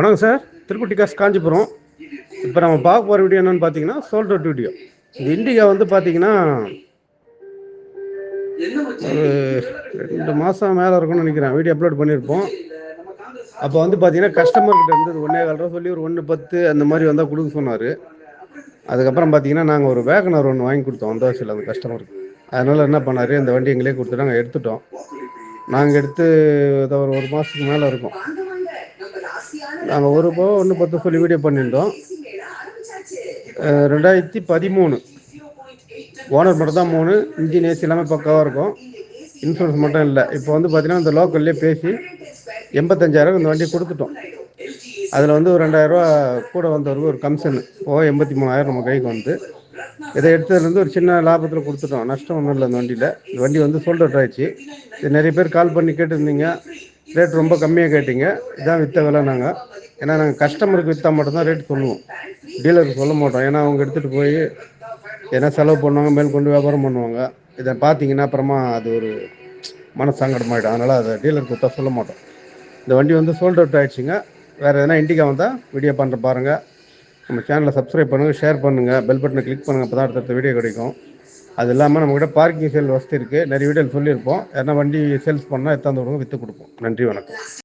வணக்கம் சார். திருக்குட்டி காசு காஞ்சிபுரம். இப்போ நம்ம பார்க்க போகிற வீடியோ என்னென்னு பார்த்தீங்கன்னா சோல்ட் அவுட் வீடியோ. இந்த இண்டிகா வந்து பார்த்தீங்கன்னா ஒரு 2 மாதம் மேலே இருக்கும்னு நினைக்கிறேன். வீடியோ அப்லோட் பண்ணியிருப்போம். அப்போ வந்து பார்த்தீங்கன்னா கஸ்டமர்கிட்ட இருந்து 1.25 ரூபா சொல்லி ஒரு 1.10 அந்த மாதிரி வந்தால் கொடுக்க சொன்னார். அதுக்கப்புறம் பார்த்தீங்கன்னா நாங்கள் ஒரு வேகனர் ஒன்று வாங்கி கொடுத்தோம் வந்தாச்சில் அந்த கஸ்டமருக்கு. அதனால் என்ன பண்ணார், இந்த வண்டி எங்களே கொடுத்து நாங்கள் எடுத்துட்டோம். நாங்கள் எடுத்து ஒரு மாதத்துக்கு மேலே இருக்கும். நாங்கள் 1.10 சொல்லி வீடியோ பண்ணியிருந்தோம். 2013 ஓனர் மட்டும் தான் 3, இன்ஜின் ஏசி எல்லாமே பக்காவாக இருக்கும். இன்சூரன்ஸ் மட்டும் இல்லை. இப்போ வந்து பார்த்தீங்கன்னா இந்த லோக்கல்லே பேசி 85,000 இந்த வண்டி கொடுத்துட்டோம். அதில் வந்து ஒரு 2,000 ரூபா கூட வந்தவருக்கு ஒரு கமிஷன் 83,000 நம்ம கைக்கு வந்து இதை எடுத்ததுலேருந்து ஒரு சின்ன லாபத்தில் கொடுத்துட்டோம். நஷ்டம் ஒன்றும் இல்லை. அந்த வண்டியில் இந்த வண்டி வந்து சோல்ட் அவுட் ஆயிடுச்சு. இது நிறைய பேர் கால் பண்ணி கேட்டுருந்தீங்க. ரேட் ரொம்ப கம்மியாக கேட்டிங்க. இதான் விற்ற விலை. நாங்கள் ஏன்னா நாங்கள் கஸ்டமருக்கு விற்றா மட்டும்தான் ரேட் சொல்லுவோம், டீலருக்கு சொல்ல மாட்டோம். ஏன்னா அவங்க எடுத்துகிட்டு போய் ஏன்னா செலவு பண்ணுவாங்க, மேல் கொண்டு வியாபாரம் பண்ணுவாங்க. இதை பார்த்தீங்கன்னா அப்புறமா அது ஒரு மனசங்கடமாயிடும். அதனால் அதை டீலருக்கு விற்றா சொல்ல மாட்டோம். இந்த வண்டி வந்து சோல்ட் அவுட் ஆகிடுச்சிங்க. வேறு எதனா இண்டிகா வந்தால் வீடியோ பண்ணுற பாருங்கள். நம்ம சேனலை சப்ஸ்கிரைப் பண்ணுங்கள், ஷேர் பண்ணுங்கள், பெல் பட்டனை கிளிக் பண்ணுங்கள். அப்போ தான் அடுத்த வீடியோ கிடைக்கும். அது இல்லாமல் நம்மக்கிட்ட பார்க்கிங் சேல் வசதி இருக்குது. நிறைய வீடியோ சொல்லியிருப்போம். யாரா வண்டி சேல்ஸ் பண்ணால் எத்தாந்து விடுங்க, விற்று கொடுப்போம். நன்றி, வணக்கம்.